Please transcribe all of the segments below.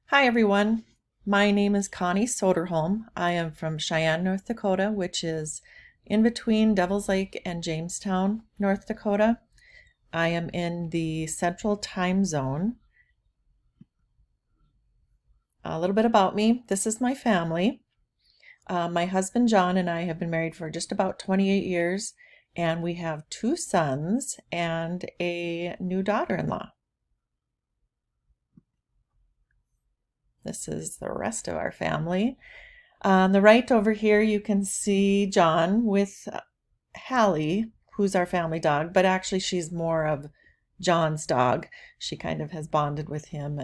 Hi, everyone. My name is Connie Soderholm. I am from Cheyenne, North Dakota, which is in between Devils Lake and Jamestown, North Dakota. I am in the Central Time Zone. A little bit about me. This is my family. My husband John and I have been married for just about 28 years, and we have two sons and a new daughter-in-law. This is the rest of our family. On the right over here, you can see John with Hallie, who's our family dog, but actually she's more of John's dog. She kind of has bonded with him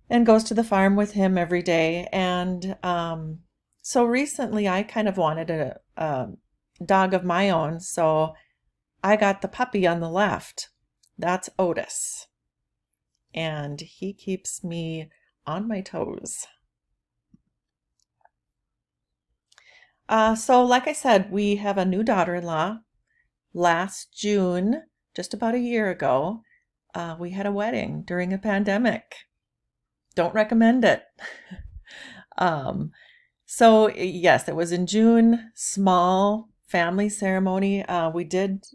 and goes to the farm with him every day. And so recently I kind of wanted a dog of my own, so I got the puppy on the left. That's Otis, and he keeps me on my toes. So like I said, we have a new daughter-in-law. Last June, just about a year ago, we had a wedding during a pandemic. Don't recommend it. um, so yes, it was in June, small family ceremony.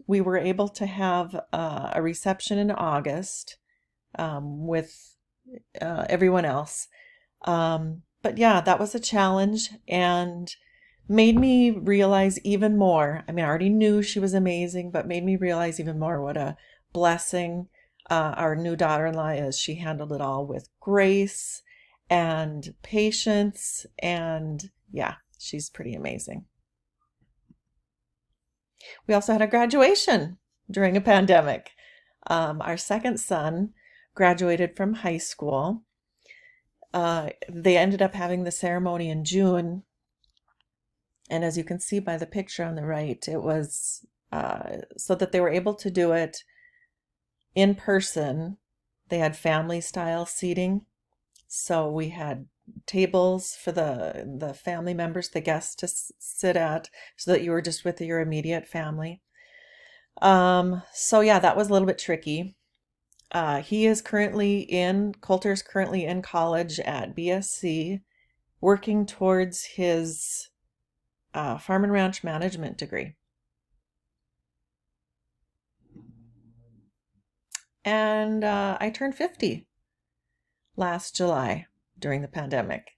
We were able to have a reception in August with everyone else. But yeah, that was a challenge and made me realize even more. I mean, I already knew she was amazing, but made me realize even more what a blessing our new daughter-in-law is. She handled it all with grace and patience, and yeah, she's pretty amazing. We also had a graduation during a pandemic. Our second son graduated from high school. They ended up having the ceremony in June. And as you can see by the picture on the right, it was so that they were able to do it in person. They had family style seating. So we had tables for the family members, the guests to sit at, so that you were just with your immediate family. So yeah, that was a little bit tricky. Coulter is currently in college at BSC, working towards his farm and ranch management degree. And I turned 50 last July during the pandemic.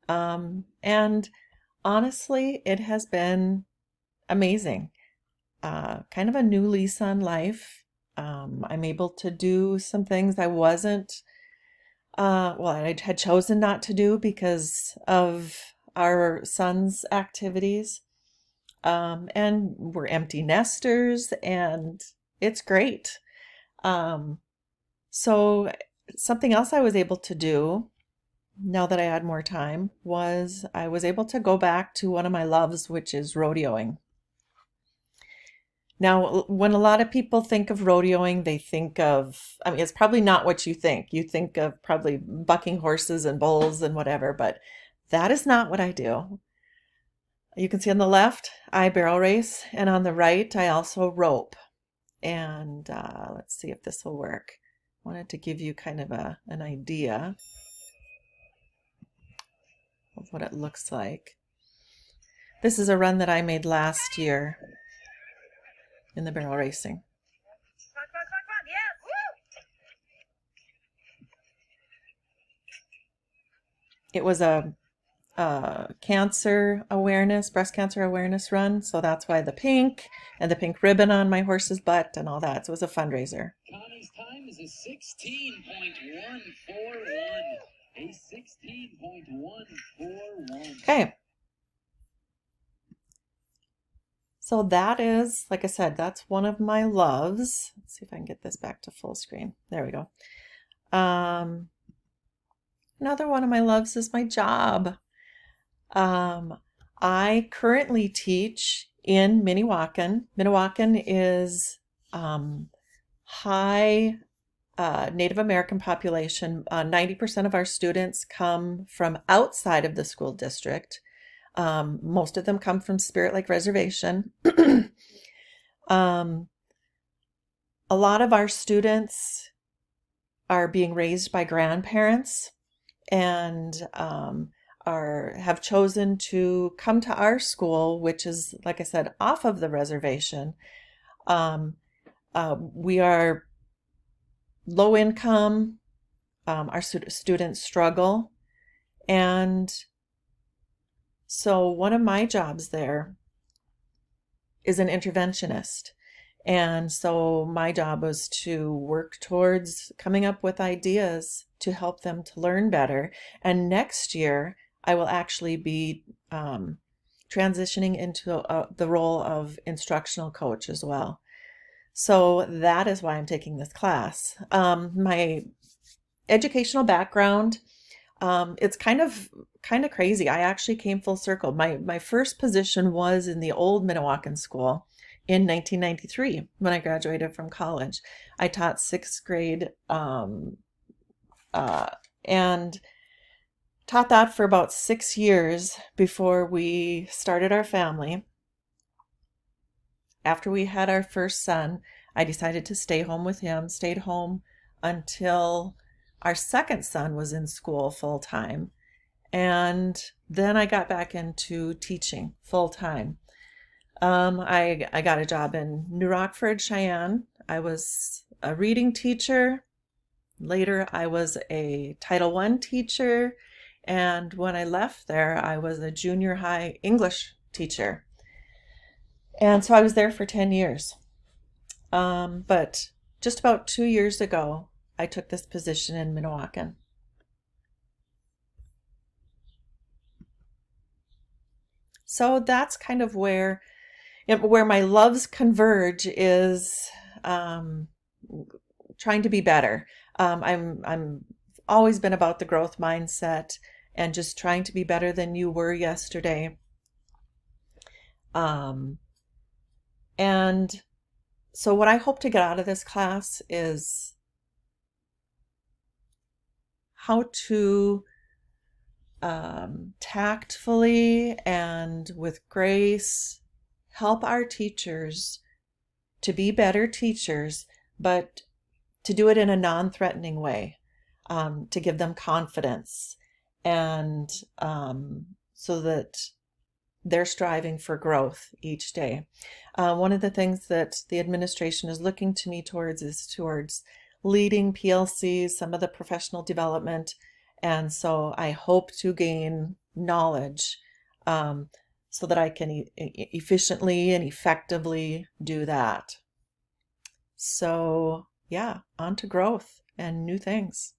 And honestly, it has been amazing. Kind of a new lease on life. I'm able to do some things I wasn't, I had chosen not to do because of our son's activities. And we're empty nesters, and it's great. Um, so something else I was able to do now that I had more time was I was able to go back to one of my loves, which is rodeoing. Now, when a lot of people think of rodeoing, they think of, I mean, it's probably not what you think. You think of probably bucking horses and bulls and whatever, but that is not what I do. You can see on the left, I barrel race, and on the right, I also rope. And let's see if this will work. I wanted to give you kind of an idea of what it looks like. This is a run that I made last year in the barrel racing. It was a breast cancer awareness run. So that's why the pink and the pink ribbon on my horse's butt and all that. So it was a fundraiser. Connie's time is a 16.141. A 16.141. Okay. So that is, like I said, that's one of my loves. Let's see if I can get this back to full screen. There we go. Another one of my loves is my job. I currently teach in Minnewacan. Minnewacan is high Native American population. 90% of our students come from outside of the school district. Most of them come from Spirit Lake Reservation. A lot of our students are being raised by grandparents. and are have chosen to come to our school, which is, like I said, off of the reservation. Um, we are low income. Our students struggle, and so one of my jobs there is an interventionist. And so my job was to work towards coming up with ideas to help them to learn better. And next year, I will actually be transitioning into the role of instructional coach as well. So that is why I'm taking this class. My educational background, it's kind of crazy. I actually came full circle. My first position was in the old Minnewacan school in 1993 when I graduated from college. I taught sixth grade, uh, and taught that for about 6 years before we started our family. After we had our first son, I decided to stay home with him, stayed home until our second son was in school full time. And then I got back into teaching full time. I got a job in New Rockford, Cheyenne. I was a reading teacher. Later, I was a Title I teacher. And when I left there, I was a junior high English teacher. And so I was there for 10 years. But just about 2 years ago, I took this position in Minnewacan. So that's kind of where my loves converge is um, trying to be better. I'm always been about the growth mindset and just trying to be better than you were yesterday. Um, and so what I hope to get out of this class is how to tactfully and with grace help our teachers to be better teachers, but to do it in a non-threatening way, to give them confidence, and so that they're striving for growth each day. One of the things that the administration is looking to me towards is towards leading PLCs, some of the professional development, and so I hope to gain knowledge so that I can efficiently and effectively do that. So, yeah, on to growth and new things.